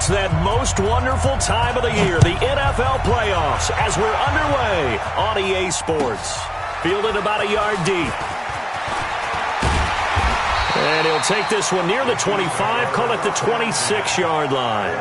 It's that most wonderful time of the year, the NFL playoffs, as we're underway on EA Sports. Fielded about a yard deep. And he'll take this one near the 25, call it the 26-yard line.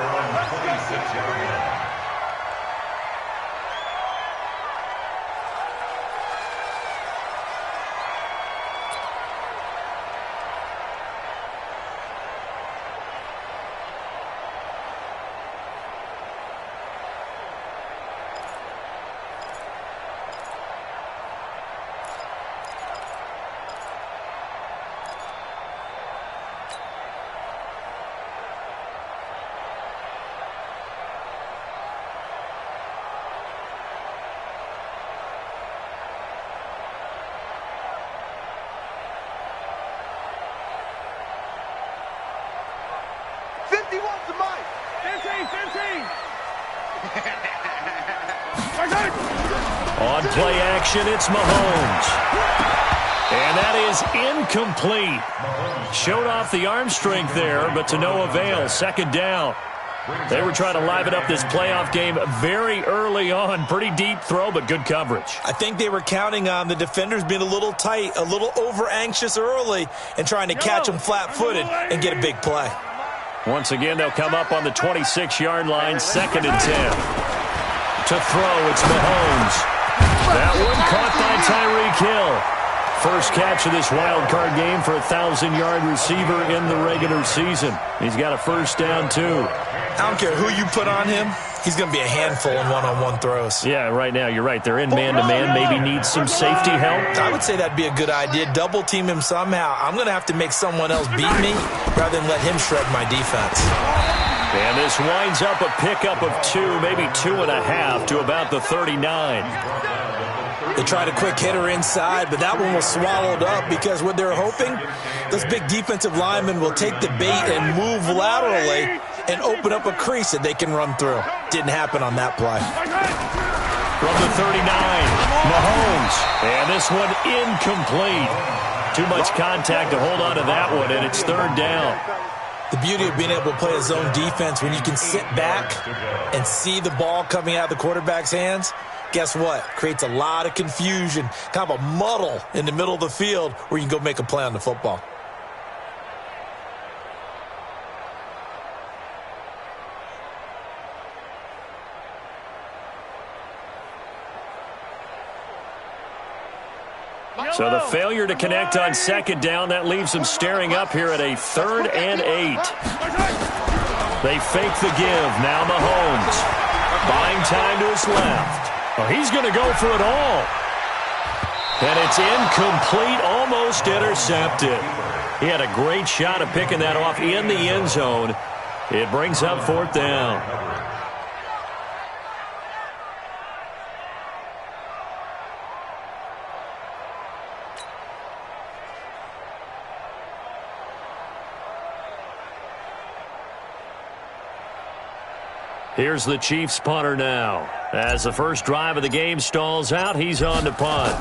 On play action, it's Mahomes. And that is incomplete. Showed off the arm strength there, but to no avail. Second down. They were trying to liven up this playoff game very early on. Pretty deep throw, but good coverage. I think they were counting on the defenders being a little tight, a little over-anxious early, and trying to catch them flat-footed and get a big play. Once again, they'll come up on the 26-yard line, 2nd and 10. To throw, it's Mahomes. That one caught by Tyreek Hill. First catch of this wild card game for a 1,000-yard receiver in the regular season. He's got a first down, too. I don't care who you put on him. He's going to be a handful in one-on-one throws. Yeah, right now, you're right. They're in man-to-man. Maybe needs some safety help. I would say that'd be a good idea. Double team him somehow. I'm going to have to make someone else beat me rather than let him shred my defense. And this winds up a pickup of 2, maybe 2.5 to about the 39. They tried a quick hitter inside, but that one was swallowed up because what they're hoping, this big defensive lineman will take the bait and move laterally and open up a crease that they can run through. Didn't happen on that play. From the 39, Mahomes. And this one incomplete. Too much contact to hold on to that one, and it's 3rd down. The beauty of being able to play a zone defense when you can sit back and see the ball coming out of the quarterback's hands, guess what? Creates a lot of confusion, kind of a muddle in the middle of the field where you can go make a play on the football. So the failure to connect on 2nd down, that leaves them staring up here at a 3rd and 8. They fake the give. Now Mahomes. Buying time to his left. Oh, he's going to go for it all. And it's incomplete, almost intercepted. He had a great shot of picking that off in the end zone. It brings up 4th down. Here's the Chiefs punter now. As the first drive of the game stalls out, he's on to punt.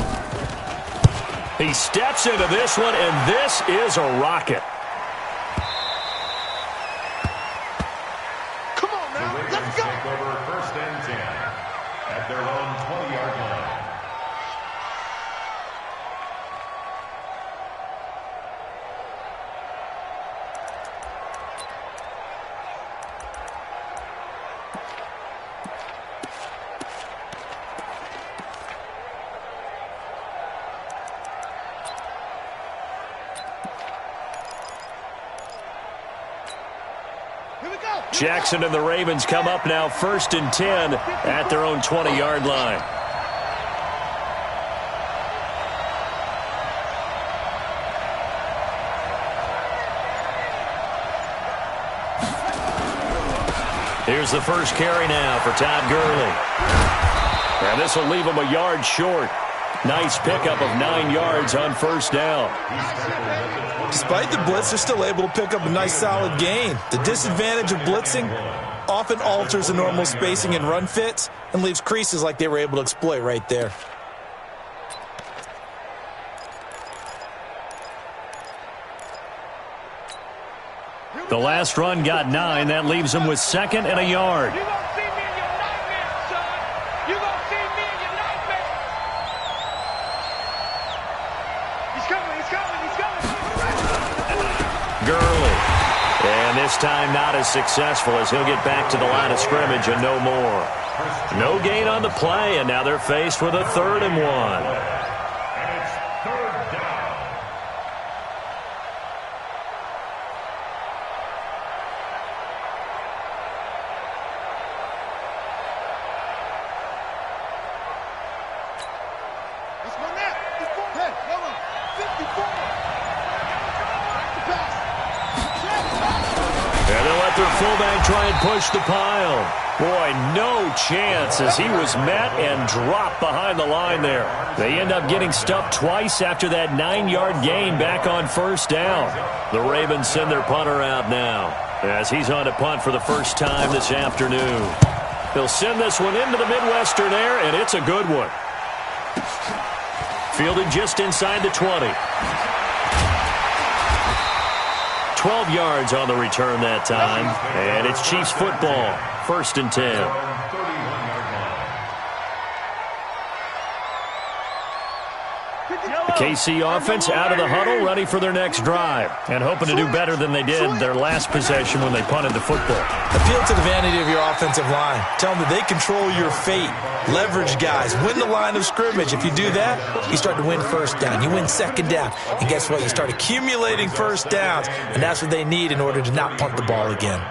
He steps into this one, and this is a rocket. Come on now, let's go. Take over 1st and 10 at their own 20-yard line. Jackson and the Ravens come up now 1st and 10 at their own 20-yard line. Here's the first carry now for Todd Gurley. And this will leave him a yard short. Nice pickup of 9 yards on 1st down. Despite the blitz, they're still able to pick up a nice solid gain. The disadvantage of blitzing often alters the normal spacing and run fits and leaves creases like they were able to exploit right there. The last run got 9. That leaves him with 2nd and a yard. You gonna see me in your nightmares, son. You gonna see me in your nightmares. He's coming, he's coming, he's coming. Gurley. And this time not as successful as he'll get back to the line of scrimmage and no more. No gain on the play, and now they're faced with a 3rd and 1. And it's 3rd down. That's my man. He's 4. Hey, come on. 54. And they'll let their fullback try and push the pile. Boy, no chance as he was met and dropped behind the line there. They end up getting stuffed twice after that 9-yard gain back on 1st down. The Ravens send their punter out now as he's on to punt for the first time this afternoon. They'll send this one into the Midwestern air, and it's a good one. Fielded just inside the 20. 12 yards on the return that time, and it's Chiefs football. 1st and 10. The KC offense out of the huddle, ready for their next drive, and hoping to do better than they did their last possession when they punted the football. Appeal to the vanity of your offensive line. Tell them that they control your fate. Leverage guys. Win the line of scrimmage. If you do that, you start to win 1st down. You win 2nd down. And guess what? You start accumulating 1st downs, and that's what they need in order to not punt the ball again.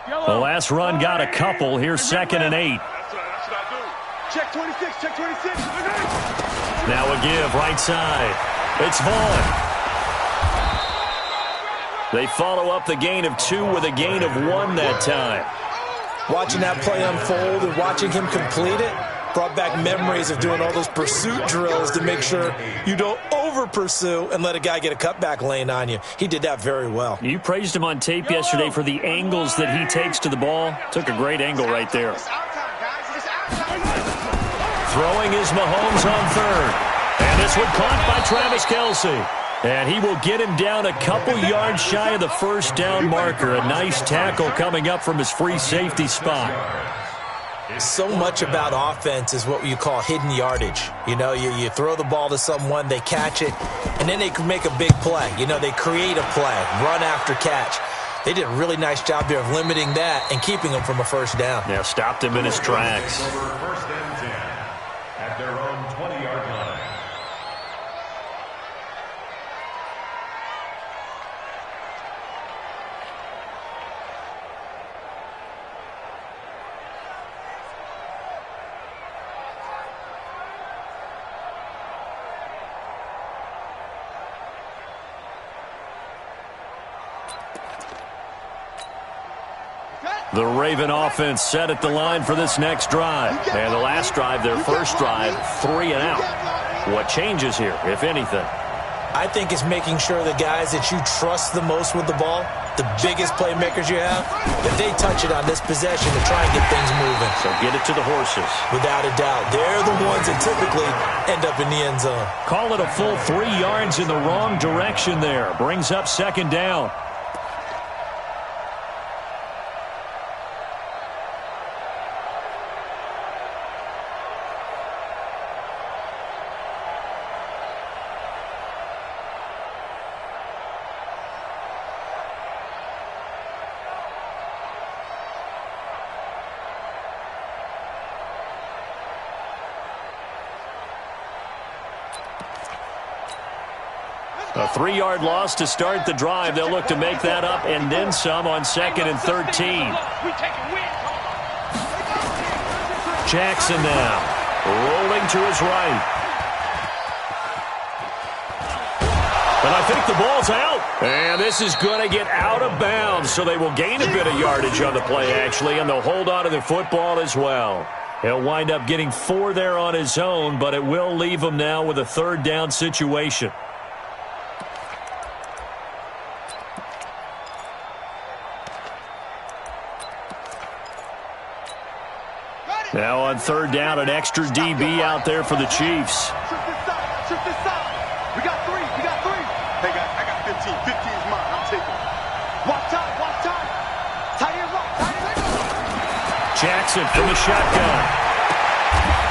The last run got a couple. Here's 2nd and 8. That's what I do. Check 26, check 26. Now a give, right side. It's Vaughn. They follow up the gain of 2 with a gain of 1 that time. Watching that play unfold and watching him complete it brought back memories of doing all those pursuit drills to make sure you don't over-pursue and let a guy get a cutback lane on you. He did that very well. You praised him on tape yesterday for the angles that he takes to the ball. Took a great angle right there. Throwing is Mahomes on 3rd. And this one caught by Travis Kelce. And he will get him down a couple yards shy of the 1st down marker. A nice tackle coming up from his free safety spot. So much about offense is what you call hidden yardage. You know, you throw the ball to someone, they catch it, and then they can make a big play. You know, they create a play, run after catch. They did a really nice job here of limiting that and keeping him from a 1st down. Yeah, stopped him in his tracks. 1st and 10 at their own 20-yard line. The Raven offense set at the line for this next drive. And the last drive, their first drive, 3 and out. What changes here, if anything? I think it's making sure the guys that you trust the most with the ball, the biggest playmakers you have, that they touch it on this possession to try and get things moving. So get it to the horses. Without a doubt. They're the ones that typically end up in the end zone. Call it a full 3 yards in the wrong direction there. Brings up 2nd down. A 3-yard loss to start the drive. They'll look to make that up and then some on 2nd and 13. Jackson now rolling to his right. And I think the ball's out. And this is going to get out of bounds, so they will gain a bit of yardage on the play, actually, and they'll hold on to the football as well. He'll wind up getting 4 there on his own, but it will leave him now with a 3rd down situation. on third down, an extra DB out there for the Chiefs. Shoot this side. We got three. Hey, guys, I got 15. 15 is mine. I'm taking it. Watch time. Tight end right. Jackson from the shotgun.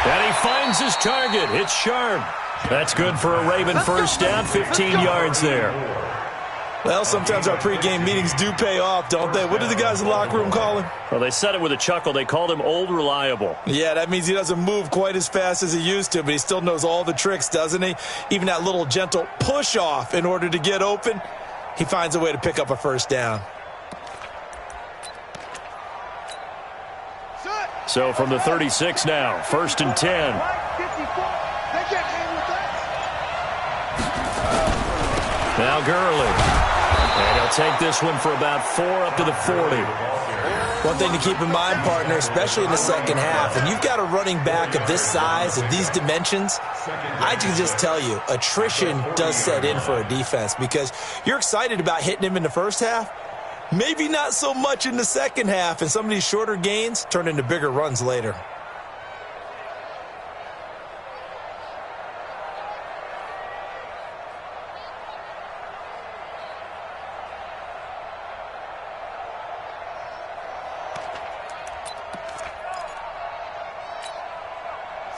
And he finds his target. It's Sharp. That's good for a Raven first down, 15 yards there. Well, sometimes our pregame meetings do pay off, don't they? What do the guys in the locker room call him? Well, they said it with a chuckle. They called him Old Reliable. Yeah, that means he doesn't move quite as fast as he used to, but he still knows all the tricks, doesn't he? Even that little gentle push-off in order to get open, he finds a way to pick up a first down. So from the 36 now, 1st and 10. 54. They can't hang with that. Now Gurley. And he'll take this one for about 4 up to the 40. One thing to keep in mind, partner, especially in the second half, and you've got a running back of this size, of these dimensions, I can just tell you, attrition does set in for a defense because you're excited about hitting him in the first half, maybe not so much in the second half, and some of these shorter gains turn into bigger runs later.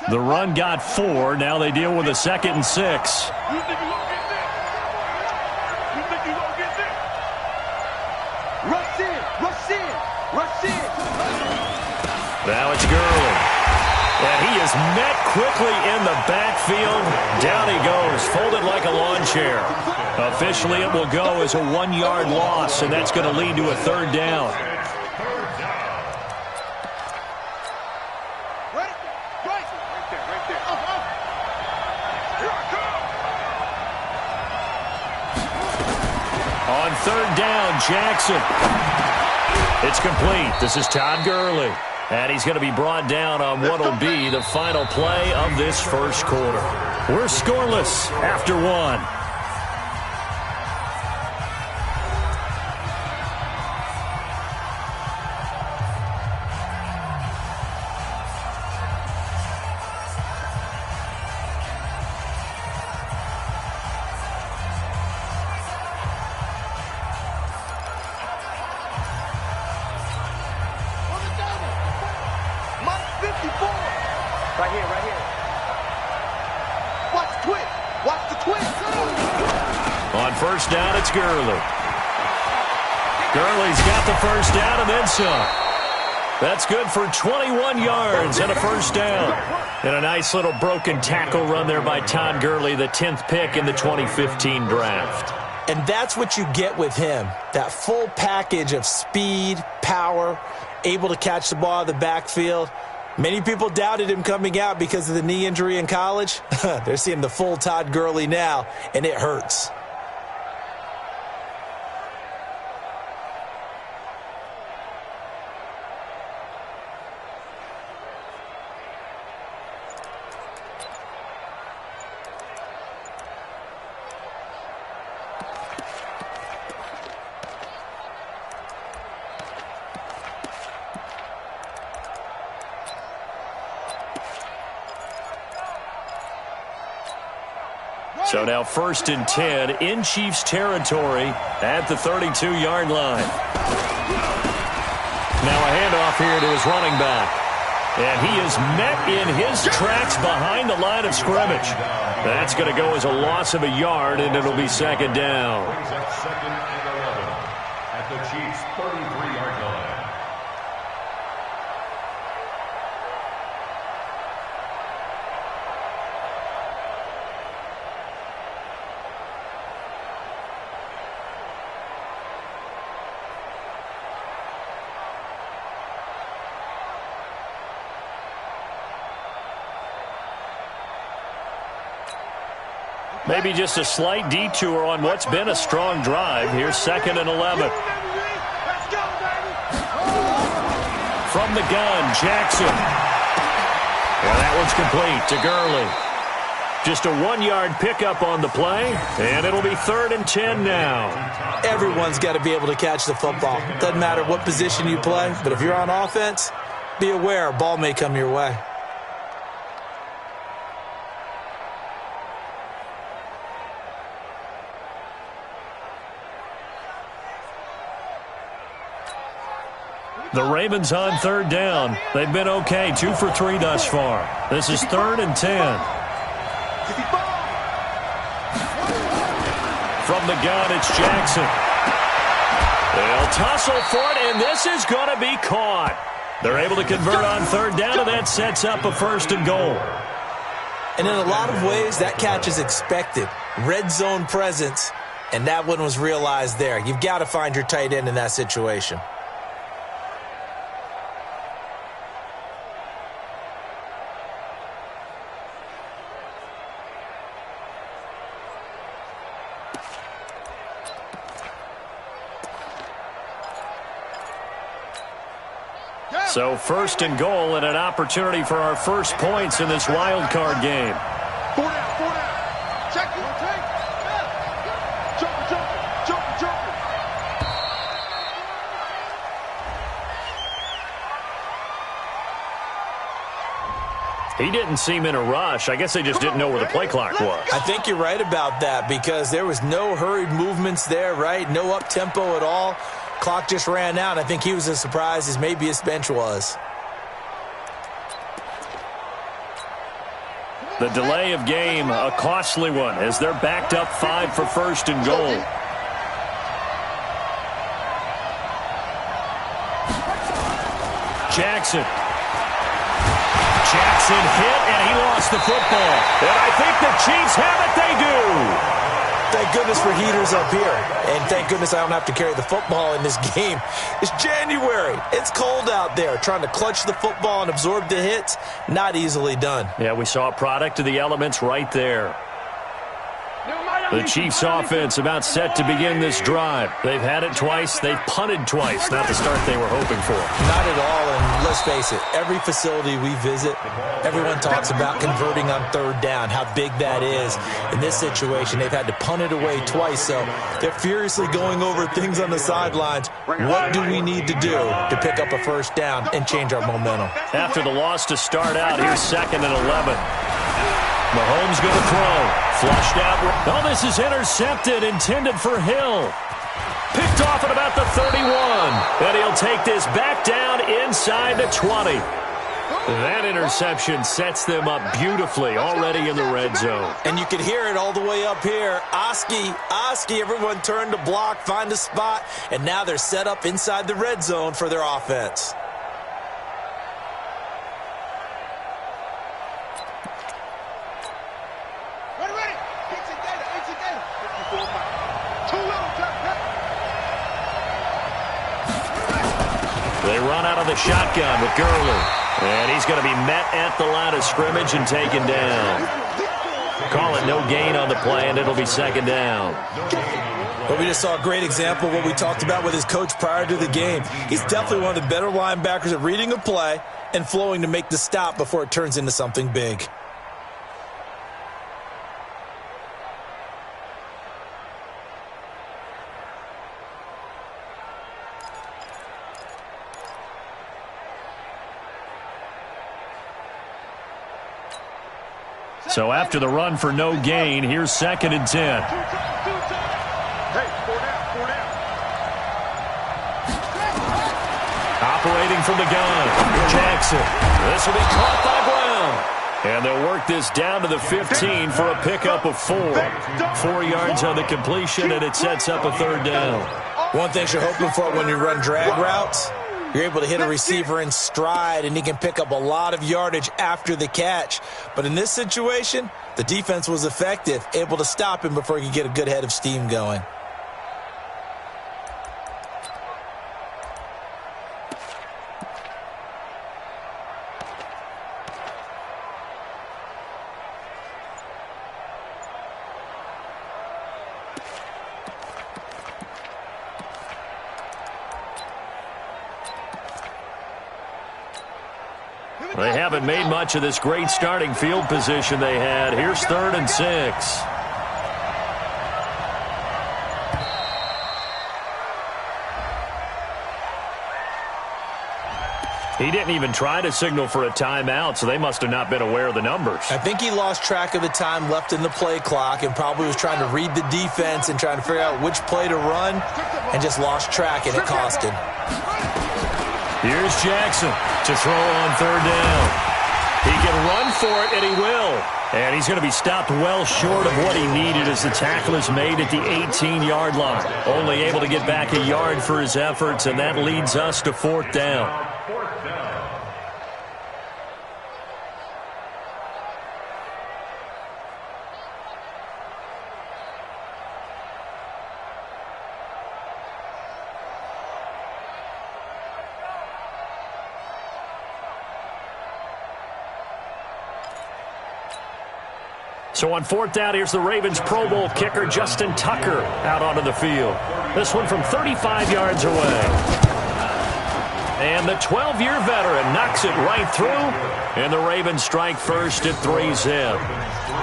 The run got 4. Now they deal with a 2nd and 6. You think you gonna get this? Rush in. Now it's Gurley. And he is met quickly in the backfield. Down he goes, folded like a lawn chair. Officially, it will go as a 1-yard loss, and that's going to lead to a 3rd down. On 3rd down, Jackson. It's complete. This is Todd Gurley. And he's going to be brought down on what will be the final play of this first quarter. We're scoreless after 1. Right here. Watch the twist. On 1st down, it's Gurley. Gurley's got the first down and then some. That's good for 21 yards and a first down. And a nice little broken tackle run there by Todd Gurley, the 10th pick in the 2015 draft. And that's what you get with him, that full package of speed, power, able to catch the ball in the backfield. Many people doubted him coming out because of the knee injury in college. They're seeing the full Todd Gurley now, and it hurts. So now 1st and 10 in Chiefs territory at the 32-yard line. Now a handoff here to his running back. And he is met in his tracks behind the line of scrimmage. That's going to go as a loss of a yard, and it'll be 2nd down. Brings up 2nd and 11 at the Chiefs' 33-yard line. Maybe just a slight detour on what's been a strong drive. Here's 2nd and 11. From the gun, Jackson. And that one's complete to Gurley. Just a 1-yard pickup on the play, and it'll be 3rd and 10 now. Everyone's got to be able to catch the football. Doesn't matter what position you play, but if you're on offense, be aware, ball may come your way. The Ravens on third down. They've been okay, 2 for 3 thus far. This is 3rd and 10. From the gun, it's Jackson. They'll tussle for it, and this is going to be caught. They're able to convert on third down, and that sets up a 1st and goal. And in a lot of ways, that catch is expected. Red zone presence, and that one was realized there. You've got to find your tight end in that situation. So 1st and goal and an opportunity for our first points in this wild card game. 4 down. Check it. Jumper. He didn't seem in a rush. I guess they just didn't know where the play clock was. I think you're right about that because there was no hurried movements there, right? No up-tempo at all. Clock just ran out. I think he was as surprised as maybe his bench was. The delay of game, a costly one, as they're backed up 5 for 1st and goal. Jackson hit, and he lost the football. And I think the Chiefs have it. They do. Thank goodness for heaters up here. And thank goodness I don't have to carry the football in this game. It's January. It's cold out there. Trying to clutch the football and absorb the hits, not easily done. Yeah, we saw a product of the elements right there. The Chiefs offense about set to begin this drive. They've had it twice. They've punted twice. Not the start they were hoping for. Not at all, and let's face it, every facility we visit, everyone talks about converting on third down, how big that is. In this situation, they've had to punt it away twice, so they're furiously going over things on the sidelines. What do we need to do to pick up a 1st down and change our momentum? After the loss to start out, here's 2nd and 11. Mahomes going to throw. Flushed out. Oh, this is intercepted, intended for Hill. Picked off at about the 31. And he'll take this back down inside the 20. That interception sets them up beautifully already in the red zone. And you can hear it all the way up here. Oski, everyone turned to block, find a spot, and now they're set up inside the red zone for their offense. They run out of the shotgun with Gurley. And he's going to be met at the line of scrimmage and taken down. Call it no gain on the play, and it'll be 2nd down. But we just saw a great example of what we talked about with his coach prior to the game. He's definitely one of the better linebackers at reading a play and flowing to make the stop before it turns into something big. So after the run for no gain, here's 2nd and 10. Hey, 4 down. Operating from the gun, Jackson. This will be caught by Brown. And they'll work this down to the 15 for a pickup of 4. 4 yards on the completion, and it sets up a 3rd down. One thing you're hoping for when you run drag routes, you're able to hit a receiver in stride, and he can pick up a lot of yardage after the catch. But in this situation, the defense was effective, able to stop him before he could get a good head of steam going. They haven't made much of this great starting field position they had. Here's 3rd and 6. He didn't even try to signal for a timeout, so they must have not been aware of the numbers. I think he lost track of the time left in the play clock and probably was trying to read the defense and trying to figure out which play to run and just lost track, and it cost him. Here's Jackson to throw on third down. He can run for it, and he will. And he's going to be stopped well short of what he needed as the tackle is made at the 18-yard line. Only able to get back a yard for his efforts, and that leads us to fourth down. So on fourth down, here's the Ravens Pro Bowl kicker, Justin Tucker, out onto the field. This one from 35 yards away. And the 12-year veteran knocks it right through, and the Ravens strike first at 3-zip.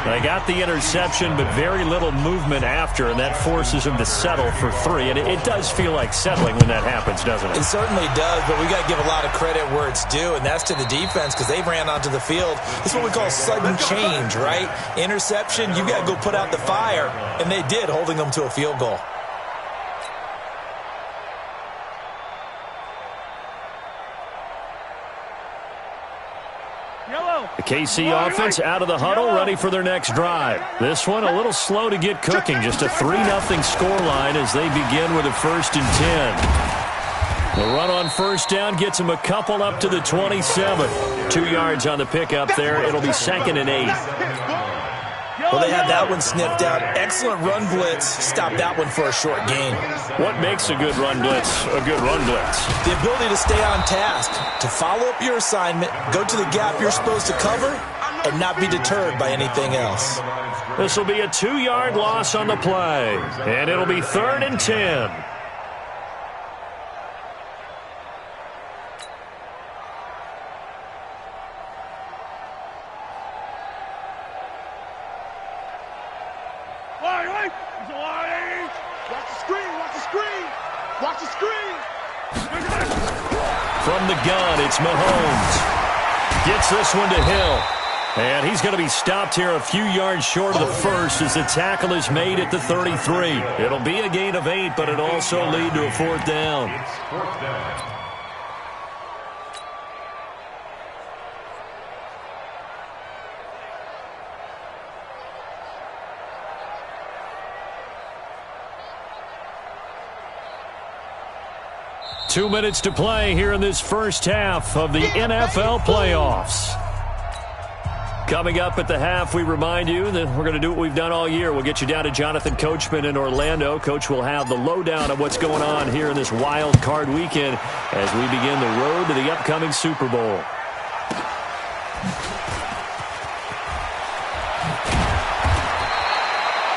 They got the interception, but very little movement after, and that forces them to settle for 3. And it does feel like settling when that happens, doesn't it? It certainly does, but we got to give a lot of credit where it's due, and that's to the defense because they ran onto the field. It's what we call sudden change, right? Interception, you got to go put out the fire, and they did, holding them to a field goal. The KC offense out of the huddle, ready for their next drive. This one a little slow to get cooking. Just a 3-0 scoreline as they begin with a 1st and 10. The run on first down gets them a couple up to the 27. 2 yards on the pickup there. It'll be 2nd and 8. Well, they had that one sniffed out. Excellent run blitz. Stopped that one for a short gain. What makes a good run blitz a good run blitz? The ability to stay on task, to follow up your assignment, go to the gap you're supposed to cover, and not be deterred by anything else. This will be a 2-yard loss on the play, and it'll be 3rd and 10. From the gun, it's Mahomes. Gets this one to Hill. And he's going to be stopped here a few yards short of the first as the tackle is made at the 33. It'll be a gain of 8, but it'll also lead to a 4th down. It's 4th down. Two minutes to play here in this first half of the NFL playoffs. Coming up at the half, we remind you that we're going to do what we've done all year. We'll get you down to Jonathan Coachman in Orlando. Coach will have the lowdown of what's going on here in this wild card weekend as we begin the road to the upcoming Super Bowl.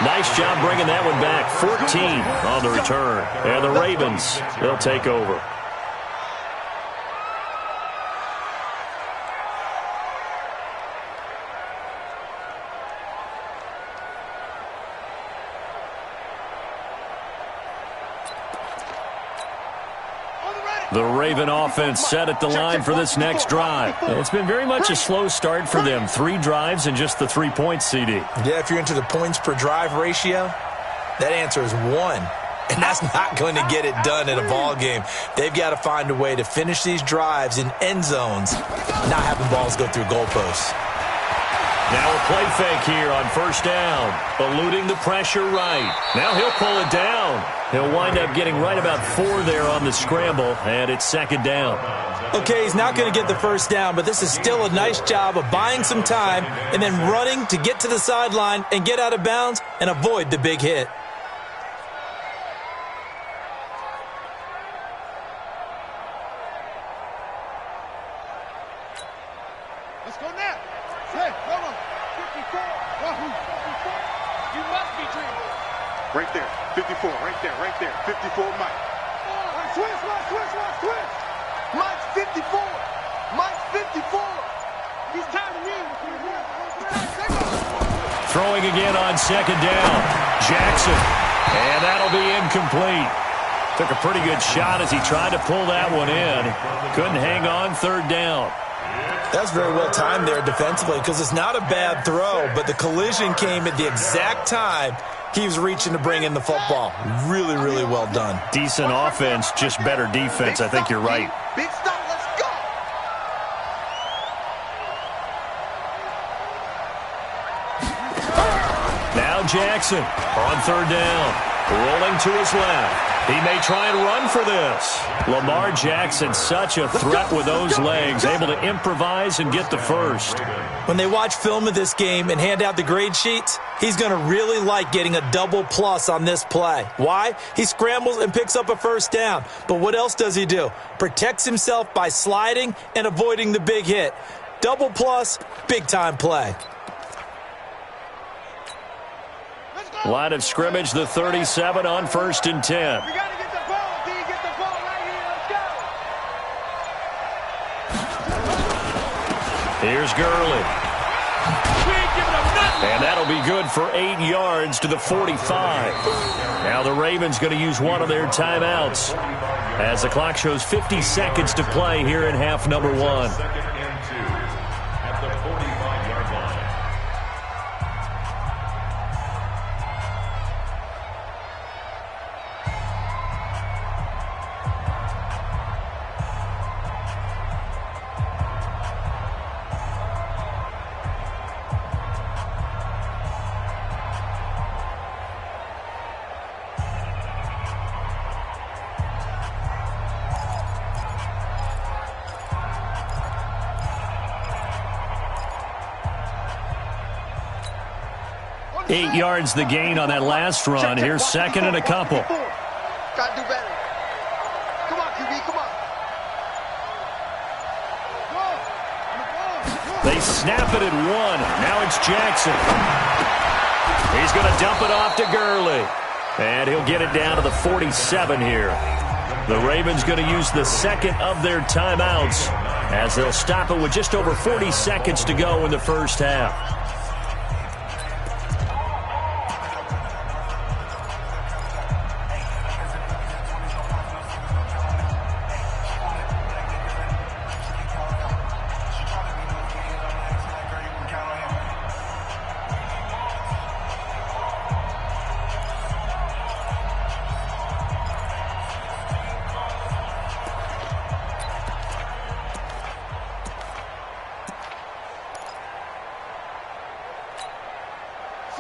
Nice job bringing that one back. 14 on the return. And the Ravens, they'll take over. The Raven offense set at the line for this next drive. It's been very much a slow start for them. 3 drives and just the 3 points, CD. Yeah, if you're into the points per drive ratio, that answer is 1. And that's not going to get it done in a ball game. They've got to find a way to finish these drives in end zones, not having balls go through goalposts. Now a play fake here on first down. Eluding the pressure right. Now he'll pull it down. He'll wind up getting right about 4 there on the scramble, and it's 2nd down. Okay, he's not going to get the first down, but this is still a nice job of buying some time and then running to get to the sideline and get out of bounds and avoid the big hit. Let's go now. Hey, come on. 54. You must be dreaming. Right there. 54. Right there. Right there. 54, Mike. Switch. Mike's 54. Mike's 54. He's timing in. Throwing again on 2nd down. Jackson. And that'll be incomplete. Took a pretty good shot as he tried to pull that one in. Couldn't hang on, third down. That's very well timed there defensively because it's not a bad throw, but the collision came at the exact time he was reaching to bring in the football. Really, really well done. Decent offense, just better defense. I think you're right. Big stop, let's go. Now Jackson on third down. Rolling to his left. He may try and run for this. Lamar Jackson, such a threat with those legs, able to improvise and get the first. When they watch film of this game and hand out the grade sheets, he's going to really like getting a double plus on this play. Why? He scrambles and picks up a first down. But what else does he do? Protects himself by sliding and avoiding the big hit. Double plus, big-time play. Line of scrimmage, the 37 on 1st and 10. We got to get the ball, D. Get the ball right here. Let's go. Here's Gurley. And that'll be good for 8 yards to the 45. Now the Ravens going to use one of their timeouts as the clock shows 50 seconds to play here in half number 1. 2nd and 2 at the 45-yard line. Eight yards the gain on that last run. Here's second and a couple. Got to do better. Come on, QB, come on. They snap it at 1. Now it's Jackson. He's going to dump it off to Gurley. And he'll get it down to the 47 here. The Ravens going to use the second of their timeouts as they'll stop it with just over 40 seconds to go in the first half.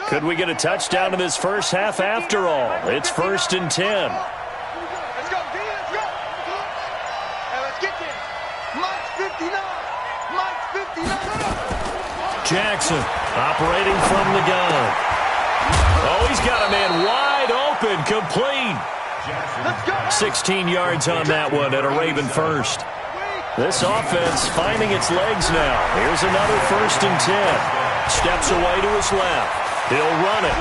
Could we get a touchdown in this first half after all? It's 1st and 10. Let's go, D, let's go. Hey, let's get this. Mike's 59. Mike's 59. Jackson operating from the gun. Oh, he's got a man wide open, complete. Let's go. 16 yards on that one at a Raven first. This offense finding its legs now. Here's another 1st and 10. Steps away to his left. He'll run it.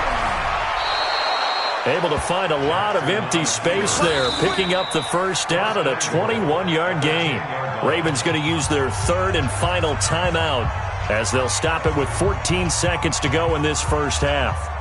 Able to find a lot of empty space there, picking up the first down at a 21-yard gain. Ravens going to use their third and final timeout as they'll stop it with 14 seconds to go in this first half.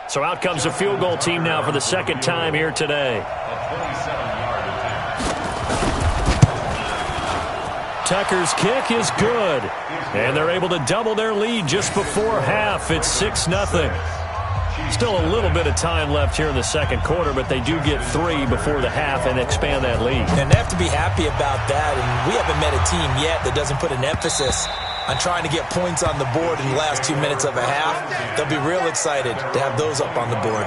So out comes the field goal team now for the second time here today. Tucker's kick is good. And they're able to double their lead just before half. It's 6-0. Still a little bit of time left here in the second quarter, but they do get 3 before the half and expand that lead. And they have to be happy about that. And we haven't met a team yet that doesn't put an emphasis on trying to get points on the board in the last 2 minutes of a half. They'll be real excited to have those up on the board.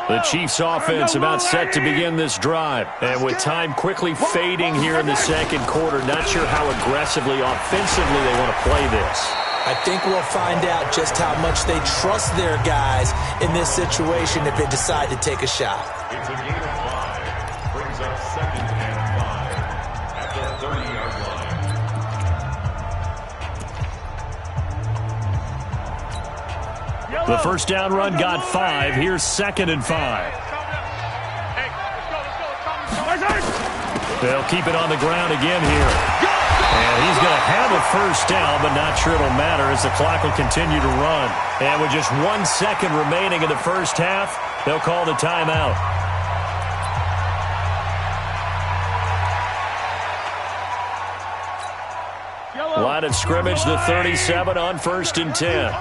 The Chiefs offense about set to begin this drive. And with time quickly fading here in the second quarter, not sure how aggressively, offensively they want to play this. I think we'll find out just how much they trust their guys in this situation if they decide to take a shot. It's a gain of 5. Brings up 2nd and 5 at the 30-yard line. The first down run got 5. Here's 2nd and 5. They'll keep it on the ground again here. And he's going to have a first down, but not sure it'll matter as the clock will continue to run. And with just 1 second remaining in the first half, they'll call the timeout. Line of scrimmage, the 37 on 1st and 10.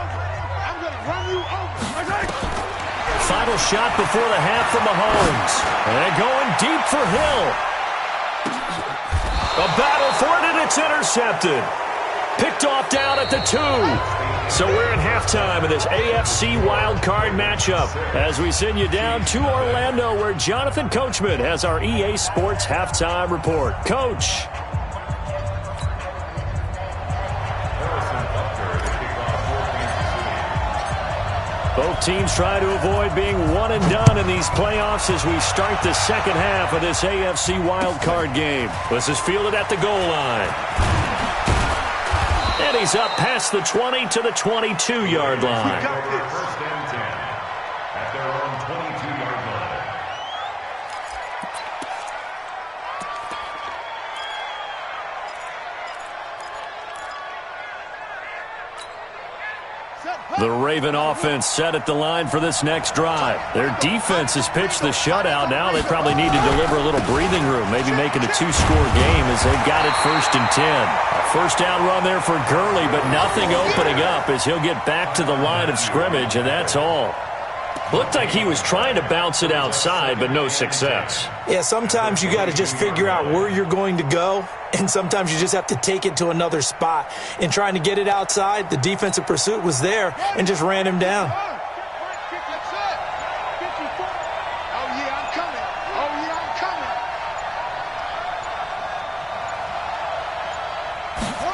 Final shot before the half from Mahomes. And going deep for Hill. A battle for it, and it's intercepted. Picked off down at the 2. So we're in halftime of this AFC wildcard matchup as we send you down to Orlando where Jonathan Coachman has our EA Sports halftime report. Coach. Both teams try to avoid being one and done in these playoffs as we start the second half of this AFC wildcard game. This is fielded at the goal line. And he's up past the 20 to the 22-yard line. First and 10 at their own 22-yard line. The Raven offense set at the line for this next drive. Their defense has pitched the shutout. Now they probably need to deliver a little breathing room, maybe make it a 2-score game as they've got it 1st and 10. A first down run there for Gurley, but nothing opening up as he'll get back to the line of scrimmage, and that's all. Looked like he was trying to bounce it outside, but no success. Yeah, sometimes you got to just figure out where you're going to go, and sometimes you just have to take it to another spot. In trying to get it outside, the defensive pursuit was there and just ran him down.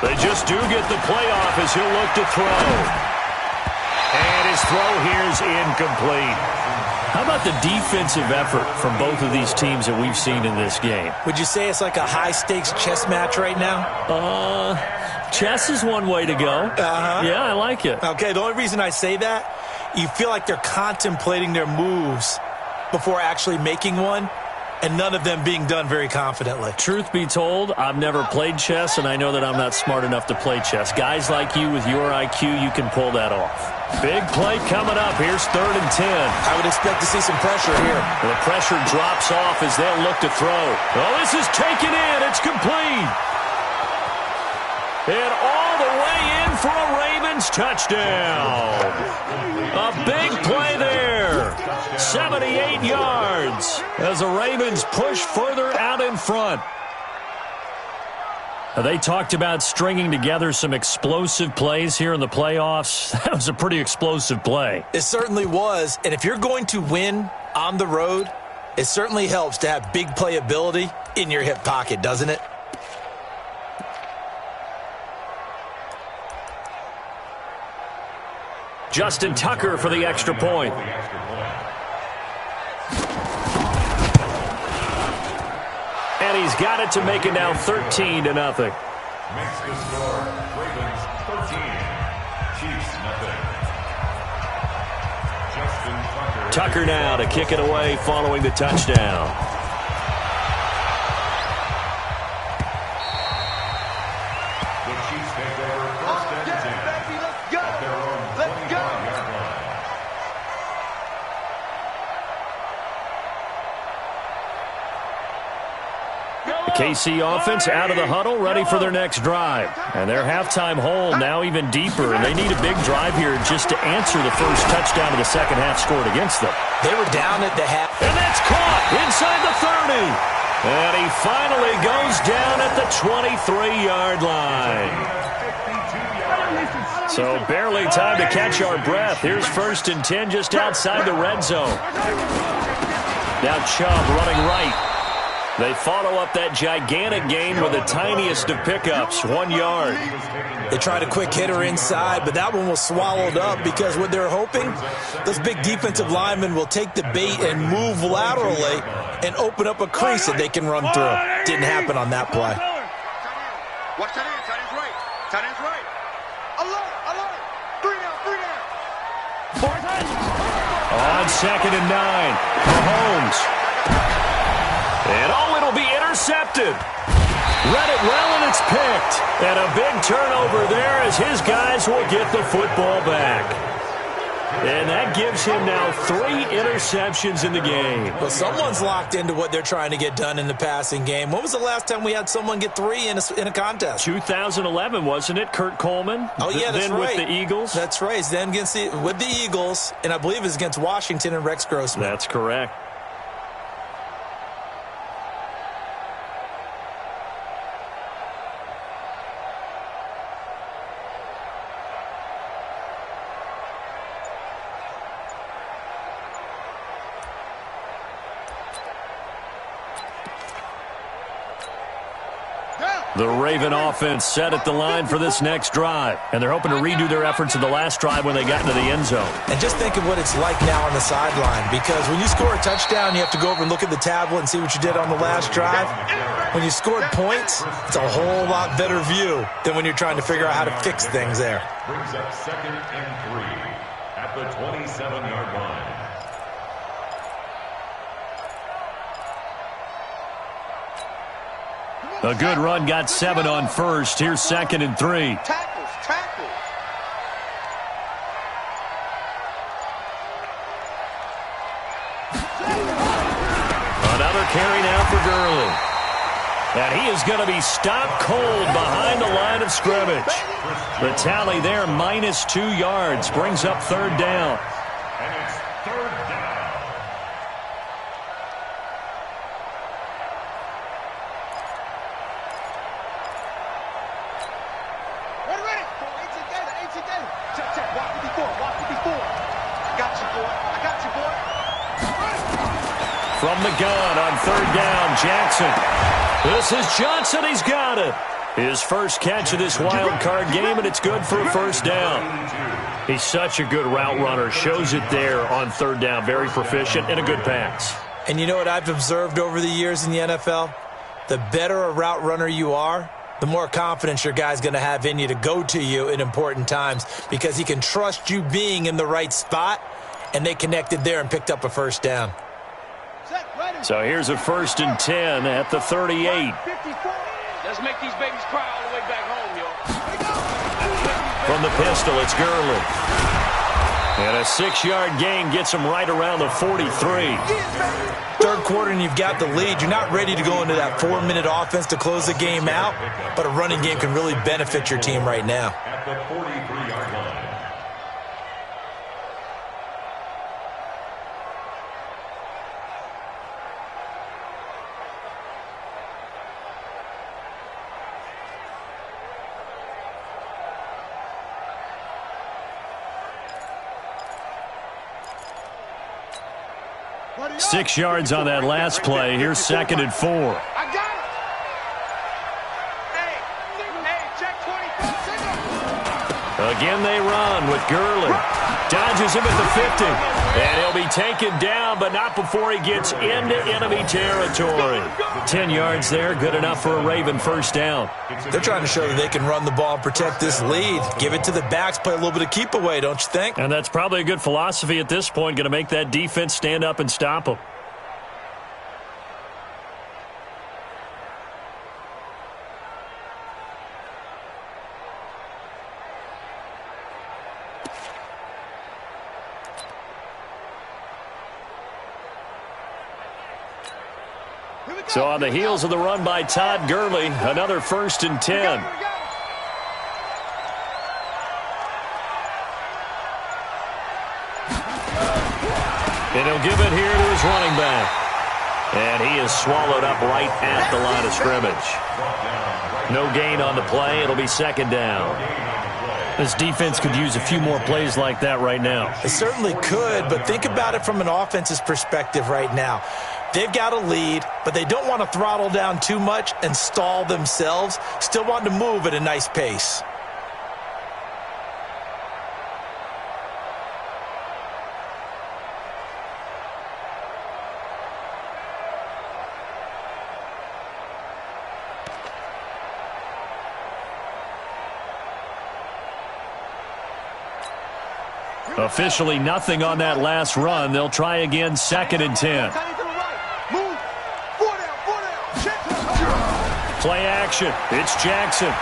They just do get the playoff as he'll look to throw. And his throw here is incomplete. How about the defensive effort from both of these teams that we've seen in this game? Would you say it's like a high-stakes chess match right now? Chess is one way to go. Yeah, I like it. Okay, the only reason I say that, you feel like they're contemplating their moves before actually making one, and none of them being done very confidently. Truth be told, I've never played chess, and I know that I'm not smart enough to play chess. Guys like you with your IQ, you can pull that off. Big play coming up. Here's 3rd and 10. I would expect to see some pressure here. The pressure drops off as they'll look to throw. Oh, this is taken in. It's complete. And all the way in for a Ravens touchdown. A big play there. 78 yards as the Ravens push further out in front. They talked about stringing together some explosive plays here in the playoffs. That was a pretty explosive play. It certainly was. And if you're going to win on the road, it certainly helps to have big playability in your hip pocket, doesn't it? Justin Tucker for the extra point. And he's got it to make it now 13-0. Makes the score. Ravens 13. Chiefs nothing. Justin Tucker now to kick it away following the touchdown. The Chiefs take over 1st and 10 at their own 25-yard line. The KC offense out of the huddle, ready for their next drive. And their halftime hole now even deeper, and they need a big drive here just to answer the first touchdown of the second half scored against them. They were down at the half. And that's caught inside the 30. And he finally goes down at the 23-yard line. So barely time to catch our breath. Here's 1st and 10 just outside the red zone. Now Chubb running right. They follow up that gigantic gain with the tiniest of pickups, 1 yard. They tried a quick hitter inside, but that one was swallowed up because what they're hoping, those big defensive linemen will take the bait and move laterally and open up a crease that they can run through. Didn't happen on that play. Watch tight end. Tight end's right. Tight end's right. Alert, alert. 3 down. On 2nd and 9, Mahomes. And it'll be intercepted. Read it well, and it's picked. And a big turnover there as his guys will get the football back. And that gives him now 3 interceptions in the game. Well, someone's locked into what they're trying to get done in the passing game. When was the last time we had someone get 3 in a contest? 2011, wasn't it? Kurt Coleman? Oh, yeah, that's then right. with the Eagles? That's right. Then with the Eagles, and I believe it was against Washington and Rex Grossman. That's correct. The Raven offense set at the line for this next drive. And they're hoping to redo their efforts in the last drive when they got into the end zone. And just think of what it's like now on the sideline. Because when you score a touchdown, you have to go over and look at the tablet and see what you did on the last drive. When you scored points, it's a whole lot better view than when you're trying to figure out how to fix things there. Brings up 2nd and 3 at the 27-yard line. A good run got 7 on 1st. Here's 2nd and 3. Tackles. Another carry now for Gurley. And he is going to be stopped cold behind the line of scrimmage. The tally there, minus 2 yards, brings up 3rd down. And it's 3rd down. From the gun on 3rd down, Jackson. This is Johnson. He's got it. His first catch of this wild card game, and it's good for a 1st down. He's such a good route runner. Shows it there on 3rd down. Very proficient and a good pass. And you know what I've observed over the years in the NFL? The better a route runner you are, the more confidence your guy's going to have in you to go to you in important times because he can trust you being in the right spot, and they connected there and picked up a 1st down. So here's a 1st and 10 at the 38. Let's make these babies cry all the way back home, yo. From the pistol, it's Gurley. And a 6-yard gain gets him right around the 43. 3rd quarter and you've got the lead. You're not ready to go into that 4-minute offense to close the game out, but a running game can really benefit your team right now. At the 43-yard line. Six yards on that last play. Here's 2nd and 4. I got it. Hey, check 24. Again they run with Gurley. Dodges him at the 50. And he'll be taken down, but not before he gets into enemy territory. 10 yards there, good enough for a Raven 1st down. They're trying to show that they can run the ball and protect this lead. Give it to the backs, play a little bit of keep away, don't you think? And that's probably a good philosophy at this point, going to make that defense stand up and stop them. So on the heels of the run by Todd Gurley, another 1st and 10. And he'll give it here to his running back. And he is swallowed up right at the line of scrimmage. No gain on the play. It'll be 2nd down. This defense could use a few more plays like that right now. It certainly could, but think about it from an offense's perspective right now. They've got a lead, but they don't want to throttle down too much and stall themselves. Still want to move at a nice pace. Officially nothing on that last run. They'll try again, 2nd and 10. Play action. It's Jackson.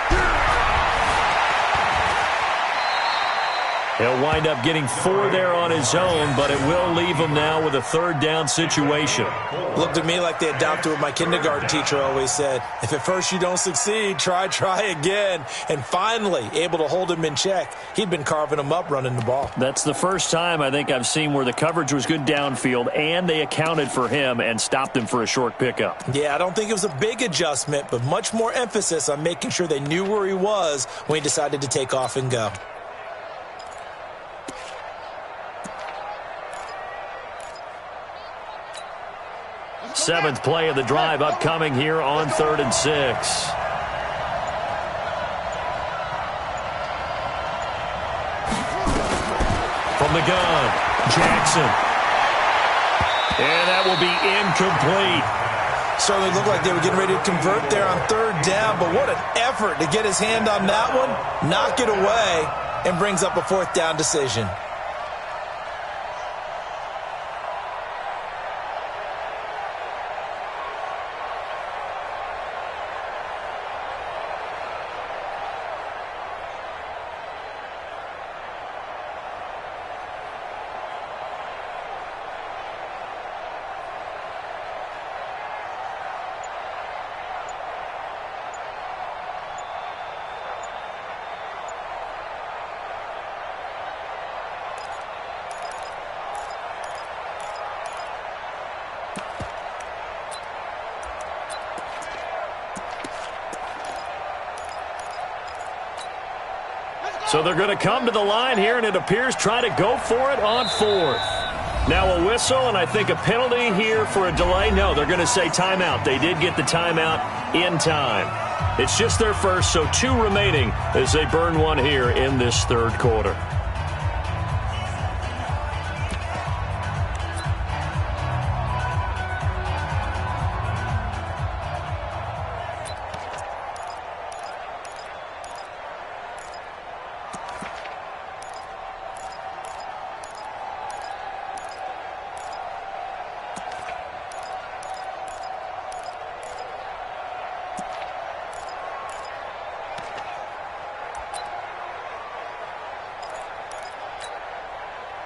He'll wind up getting 4 there on his own, but it will leave him now with a 3rd down situation. Looked to me like they adopted what my kindergarten teacher always said. If at first you don't succeed, try again. And finally, able to hold him in check. He'd been carving him up running the ball. That's the first time I think I've seen where the coverage was good downfield and they accounted for him and stopped him for a short pickup. Yeah, I don't think it was a big adjustment, but much more emphasis on making sure they knew where he was when he decided to take off and go. Seventh play of the drive upcoming here on 3rd and 6. From the gun, Jackson. And that will be incomplete. Certainly looked like they were getting ready to convert there on 3rd down, but what an effort to get his hand on that one, knock it away, and brings up a 4th down decision. So they're going to come to the line here, and it appears try to go for it on 4th. Now a whistle, and I think a penalty here for a delay. No, they're going to say timeout. They did get the timeout in time. It's just their first, so 2 remaining as they burn one here in this 3rd quarter.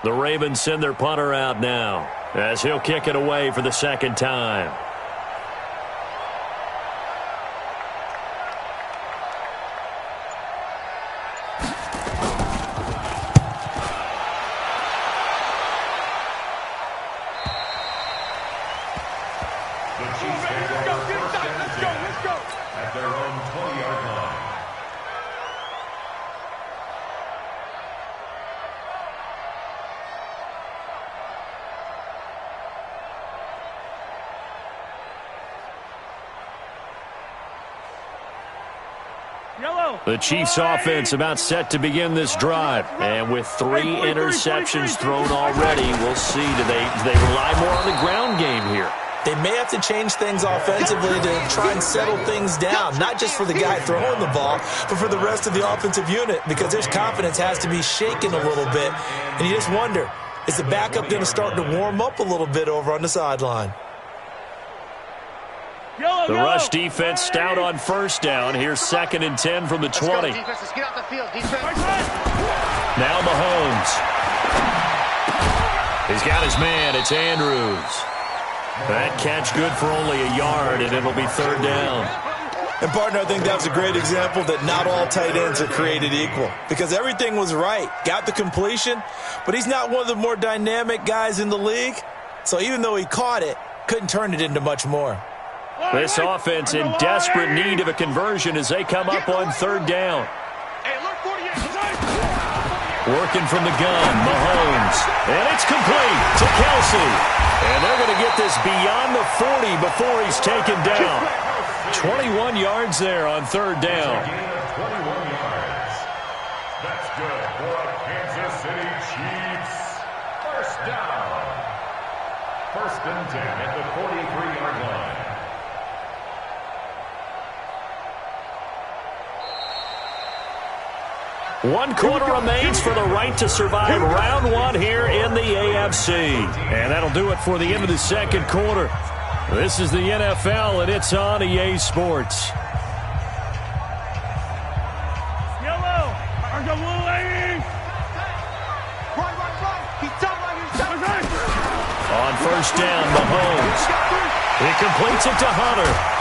The Ravens send their punter out now as he'll kick it away for the 2nd time. The Chiefs take over 1st and 10 at their own 20-yard line. The Chiefs offense about set to begin this drive. And with 3 interceptions thrown already, we'll see. Do they rely more on the ground game here? They may have to change things offensively to try and settle things down, not just for the guy throwing the ball, but for the rest of the offensive unit, because their confidence has to be shaken a little bit. And you just wonder, is the backup going to start to warm up a little bit over on the sideline? The rush defense stout on 1st down. Here's 2nd and 10 from the 20. Let's get off the field. Now Mahomes. He's got his man. It's Andrews. That catch good for only a yard, and it'll be 3rd down. And, partner, I think that was a great example that not all tight ends are created equal, because everything was right. Got the completion, but he's not one of the more dynamic guys in the league. So even though he caught it, couldn't turn it into much more. This offense in desperate need of a conversion as they come up on 3rd down. Hey, look, 48. Working from the gun, Mahomes. And it's complete to Kelsey. And they're going to get this beyond the 40 before he's taken down. 21 yards there on third down. 21 yards. That's good for Kansas City Chiefs. First down. First and 10 at the 43-yard line. One quarter remains for the right to survive round one here in the AFC. And that'll do it for the end of the second quarter. This is the NFL, and it's on EA Sports. Yellow. Are the blue ladies? Right. On first down, Mahomes. He completes it to Hunter.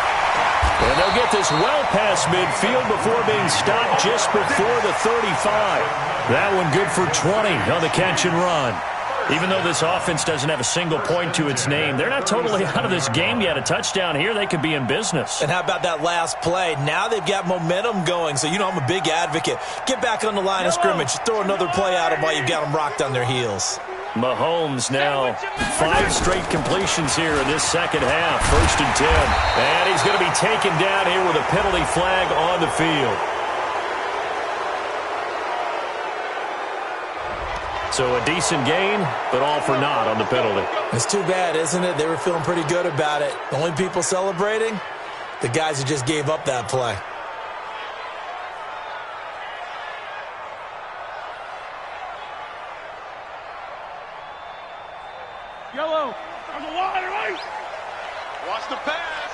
And they'll get this well past midfield before being stopped just before the 35. That one good for 20 on the catch and run. Even though this offense doesn't have a single point to its name, they're not totally out of this game yet. A touchdown here, they could be in business. And how about that last play? Now they've got momentum going, so you know I'm a big advocate. Get back on the line of scrimmage. Throw another play at them while you've got them rocked on their heels. Mahomes now 5 straight completions here in this second half. First and 10. And he's going to be taken down here with a penalty flag on the field. So a decent gain, but all for naught on the penalty. It's too bad, isn't it? They were feeling pretty good about it. The only people celebrating, the guys who just gave up that play. Yellow. There's a wide right. Watch the pass.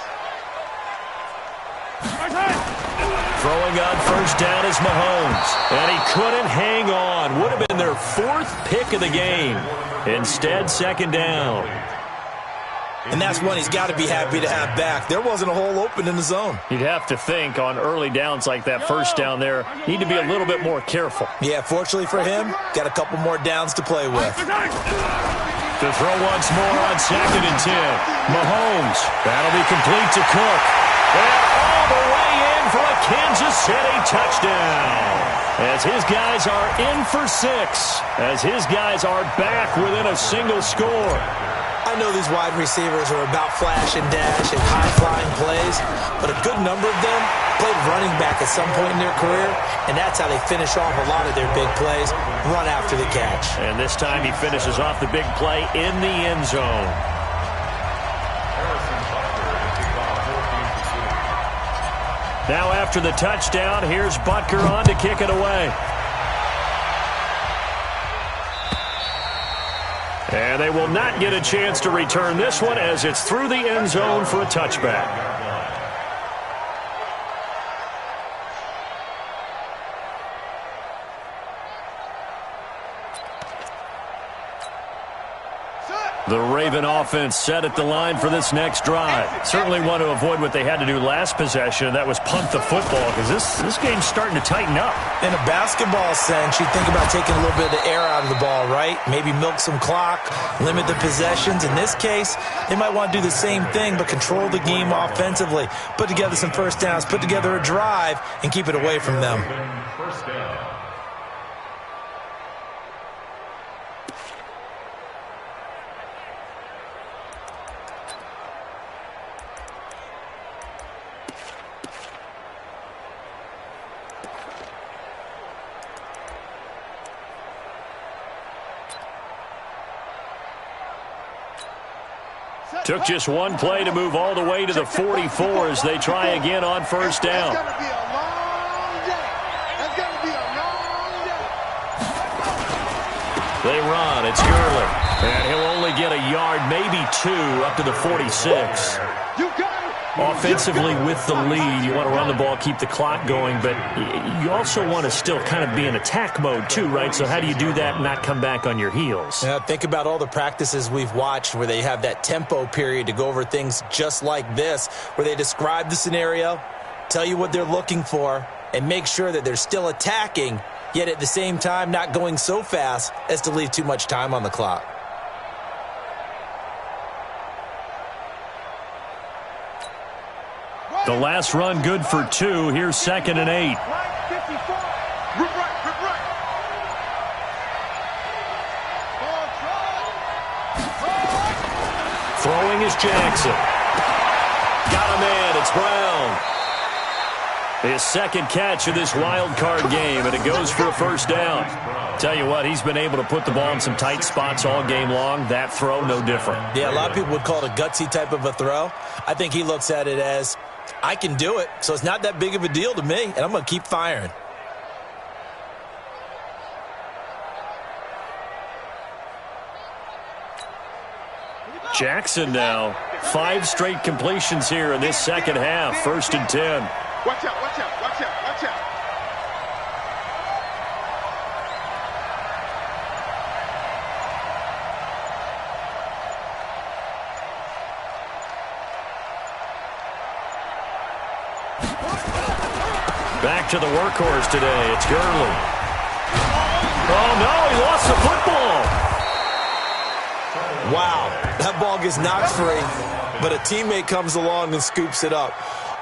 Throwing on first down is Mahomes. And he couldn't hang on. Would have been their 4th pick of the game. Instead, second down. And that's one he's got to be happy to have back. There wasn't a hole open in the zone. You'd have to think on early downs like that first down there, need to be a little bit more careful. Yeah, fortunately for him, got a couple more downs to play with. To throw once more on second and 10. Mahomes. That'll be complete to Cook. And all the way in for a Kansas City touchdown. As his guys are in for 6. As his guys are back within a single score. I know these wide receivers are about flash and dash and high-flying plays, but a good number of them played running back at some point in their career, and that's how they finish off a lot of their big plays, run after the catch. And this time he finishes off the big play in the end zone. Now after the touchdown, here's Butker on to kick it away. And they will not get a chance to return this one as it's through the end zone for a touchback. The Raven offense set at the line for this next drive. Certainly want to avoid what they had to do last possession, and that was punt the football, because this game's starting to tighten up. In a basketball sense, you think about taking a little bit of the air out of the ball, right? Maybe milk some clock, limit the possessions. In this case, they might want to do the same thing, but control the game offensively. Put together some first downs, put together a drive, and keep it away from them. First down. Took just one play to move all the way to the 44 as they try again on first down. That's going to be a long day. That's going to be a long day. They run. It's Gurley. And he'll only get a yard, maybe 2, up to the 46. You got it. Offensively with the lead, you want to run the ball, keep the clock going, but you also want to still kind of be in attack mode too, right? So how do you do that and not come back on your heels? Yeah, think about all the practices we've watched where they have that tempo period to go over things just like this, where they describe the scenario, tell you what they're looking for, and make sure that they're still attacking, yet at the same time not going so fast as to leave too much time on the clock. The last run good for 2. Here's second and 8. Right, 54. Rip right. Here's Jackson. Got a man. It's Brown. His second catch of this wild card game, and it goes for a first down. Tell you what, he's been able to put the ball in some tight spots all game long. That throw, no different. Yeah, a lot of people would call it a gutsy type of a throw. I think he looks at it as, I can do it, so it's not that big of a deal to me, and I'm going to keep firing. Jackson now. 5 straight completions here in this second half. 1st and 10. Watch out, watch out, watch out, watch out. Back to the workhorse today. It's Gurley. Oh, no, he lost the football. Wow, that ball gets knocked free, but a teammate comes along and scoops it up.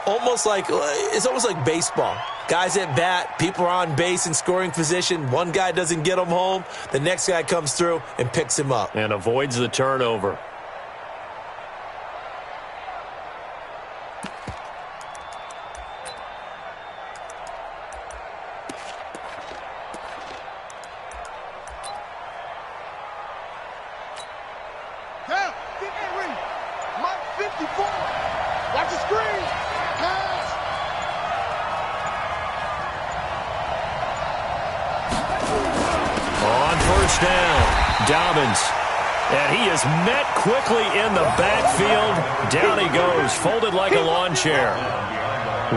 It's almost like baseball. Guys at bat, people are on base in scoring position. One guy doesn't get him home. The next guy comes through and picks him up. And avoids the turnover. Down, get that ring. Mike 54. Watch the screen. Pass. On first down, Dobbins. And he is met quickly in the backfield. Down he goes, folded like a lawn chair.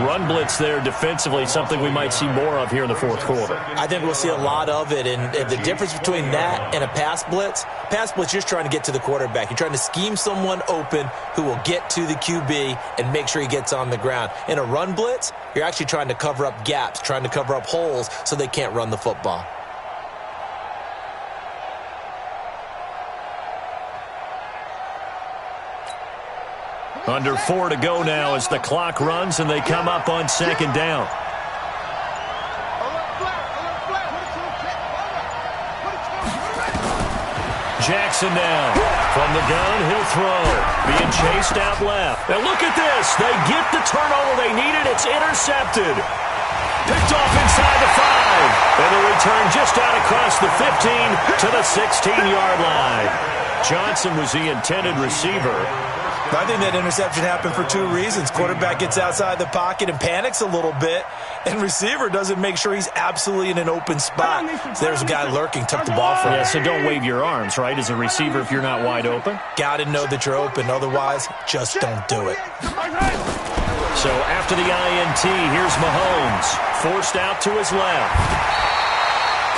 Run blitz there defensively, something we might see more of here in the fourth quarter. I think we'll see a lot of it, and the difference between that and a pass blitz, you're just trying to get to the quarterback. You're trying to scheme someone open who will get to the QB and make sure he gets on the ground. In a run blitz, you're actually trying to cover up gaps, trying to cover up holes so they can't run the football. Under 4 to go now as the clock runs and they come up on second down. Jackson now. From the gun, he'll throw. Being chased out left. And look at this. They get the turnover they needed. It's intercepted. Picked off inside the 5. And the return just out across the 15 to the 16-yard line. Johnson was the intended receiver. I think that interception happened for 2 reasons. Quarterback gets outside the pocket and panics a little bit, and receiver doesn't make sure he's absolutely in an open spot. So there's a guy lurking, took the ball from him. Yeah, so don't wave your arms, right, as a receiver if you're not wide open. Got to know that you're open. Otherwise, just don't do it. So after the INT, here's Mahomes. Forced out to his left.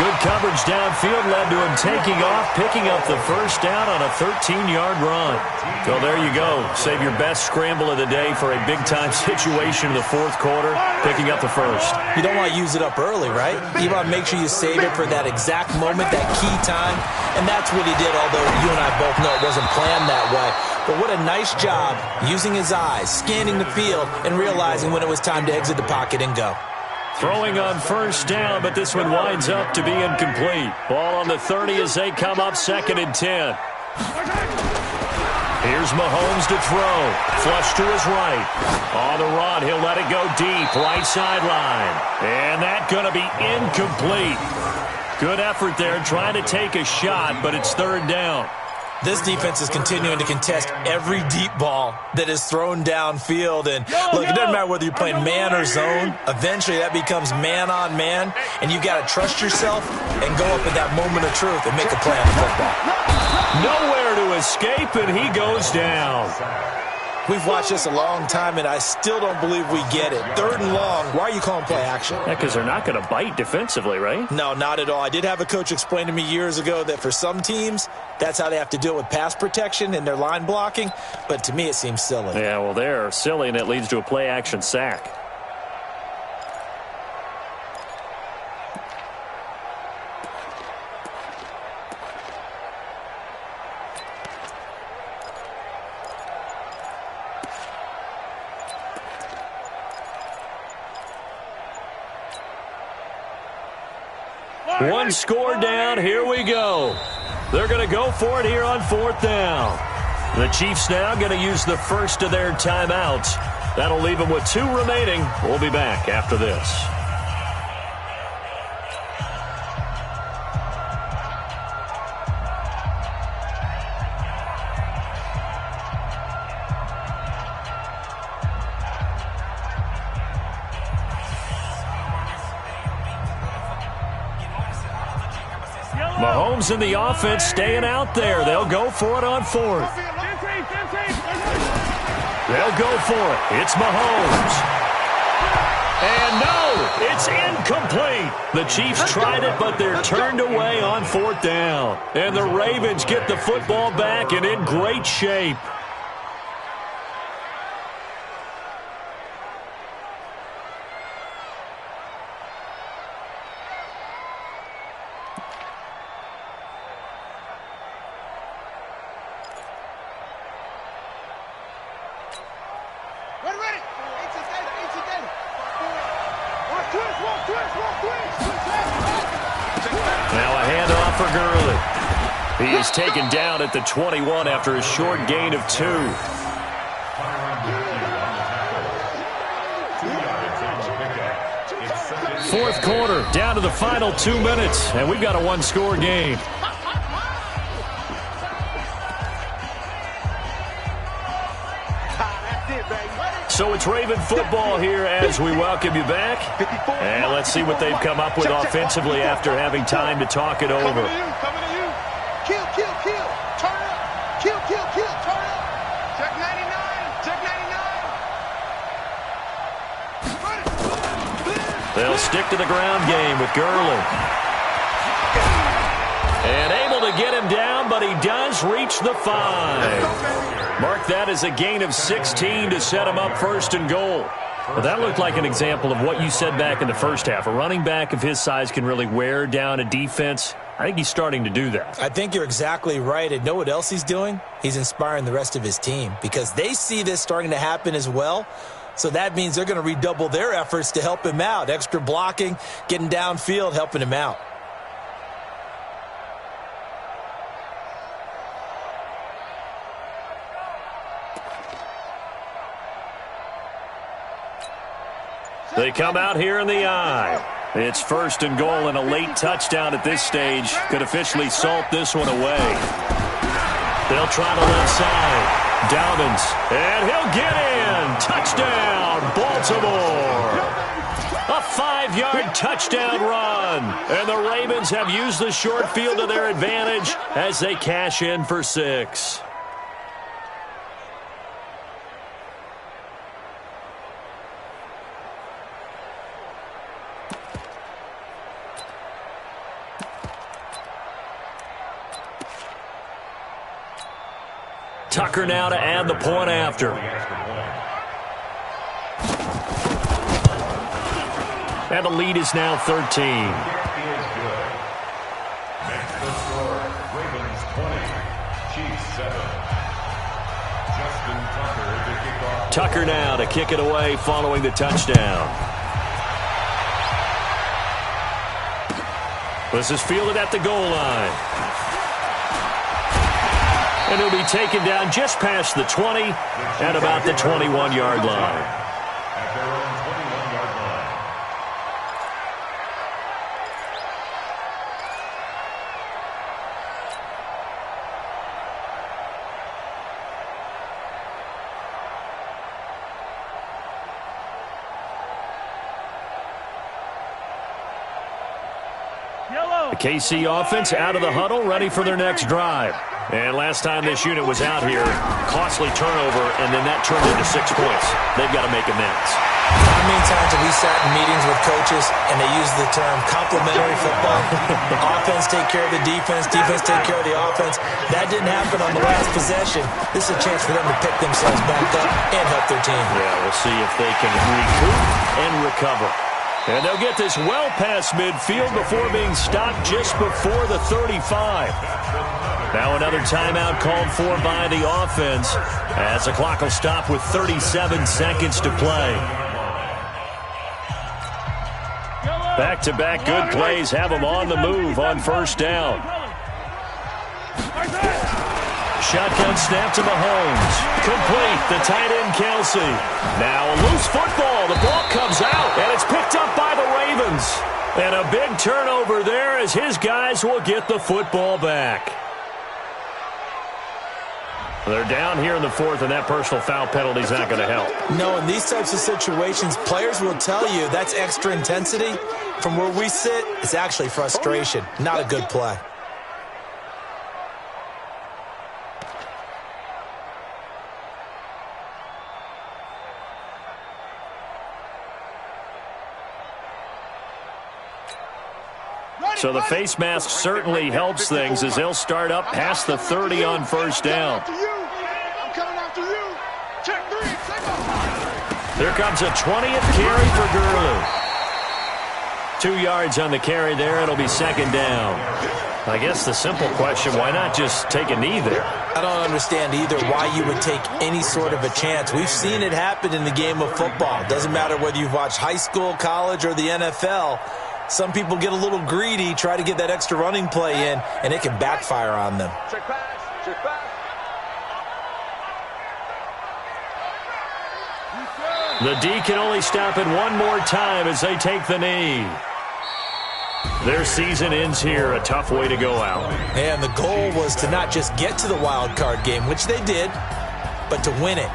Good coverage downfield led to him taking off, picking up the first down on a 13-yard run. So there you go. Save your best scramble of the day for a big-time situation in the fourth quarter, picking up the first. You don't want to use it up early, right? You want to make sure you save it for that exact moment, that key time. And that's what he did, although you and I both know it wasn't planned that way. But what a nice job using his eyes, scanning the field, and realizing when it was time to exit the pocket and go. Throwing on first down, but this one winds up to be incomplete. Ball on the 30 as they come up 2nd and 10. Here's Mahomes to throw. Flush to his right. On the run, he'll let it go deep. Right sideline. And that's going to be incomplete. Good effort there, trying to take a shot, but it's 3rd down. This defense is continuing to contest every deep ball that is thrown downfield. And look, it doesn't matter whether you're playing man or zone. Eventually, that becomes man on man. And you've got to trust yourself and go up at that moment of truth and make a play on the football. Nowhere to escape, and he goes down. We've watched this a long time, and I still don't believe we get it. 3rd and long, why are you calling play action? Yeah, because they're not going to bite defensively, right? No, not at all. I did have a coach explain to me years ago that for some teams, that's how they have to deal with pass protection and their line blocking. But to me, it seems silly. Yeah, well, they're silly, and it leads to a play action sack. One score down. Here we go. They're going to go for it here on 4th down. The Chiefs now going to use the first of their timeouts. That'll leave them with 2 remaining. We'll be back after this. Mahomes in the offense staying out there. They'll go for it on 4th. They'll go for it. It's Mahomes. And no, it's incomplete. The Chiefs tried it, but they're turned away on 4th down. And the Ravens get the football back and in great shape. Now a handoff for Gurley. He is taken down at the 21 after a short gain of 2. Fourth quarter, down to the final 2 minutes, and we've got a 1-score game. So it's Raven football here as we welcome you back. And let's see what they've come up with offensively after having time to talk it over. Coming to you. Kill, kill, kill. Turn it up. Kill, kill, kill. Turn it up. Check 99. Check 99. They'll stick to the ground game with Gurley. And able to get him down, but he does reach the 5. Mark that as a gain of 16 to set him up 1st and goal. Well, that looked like an example of what you said back in the first half. A running back of his size can really wear down a defense. I think he's starting to do that. I think you're exactly right. And know what else he's doing? He's inspiring the rest of his team because they see this starting to happen as well. So that means they're going to redouble their efforts to help him out. Extra blocking, getting downfield, helping him out. They come out here in the eye. It's 1st and goal, and a late touchdown at this stage could officially salt this one away. They'll try the left side. Dobbins, and he'll get in. Touchdown, Baltimore. A 5-yard touchdown run. And the Ravens have used the short field to their advantage as they cash in for 6. Tucker now to add the point after. And the lead is now 13. Next the score, Ravens 20, Chiefs 7. Justin Tucker to kick off. Tucker now to kick it away following the touchdown. This is fielded at the goal line. And he'll be taken down just past the 20 at about the 21-yard line. At their own 21-yard line. The KC offense out of the huddle, ready for their next drive. And last time this unit was out here, costly turnover, and then that turned into 6 points. They've got to make amends. How many times have we sat in meetings with coaches and they use the term complementary football? Offense take care of the defense, defense take care of the offense. That didn't happen on the last possession. This is a chance for them to pick themselves back up and help their team. Yeah, we'll see if they can recoup and recover. And they'll get this well past midfield before being stopped just before the 35. Now another timeout called for by the offense as the clock will stop with 37 seconds to play. Back-to-back good plays have them on the move on 1st down. Shotgun snap to Mahomes. Complete. The tight end, Kelsey. Now a loose football. The ball comes out, and it's picked up by the Ravens. And a big turnover there as his guys will get the football back. They're down here in the fourth, and that personal foul penalty is not going to help. No, in these types of situations, players will tell you that's extra intensity. From where we sit, it's actually frustration. Not a good play. So the face mask certainly helps things as they'll start up past the 30 on first down. I'm coming after you. Check 3. There comes a 20th carry for Gurley. 2 yards on the carry there. It'll be second down. I guess the simple question, why not just take a knee there? I don't understand either why you would take any sort of a chance. We've seen it happen in the game of football. Doesn't matter whether you've watched high school, college, or the NFL. Some people get a little greedy, try to get that extra running play in, and it can backfire on them. Check pass. Check pass. The D can only stop it one more time as they take the knee. Their season ends here. A tough way to go out. And the goal was to not just get to the wild card game, which they did, but to win it.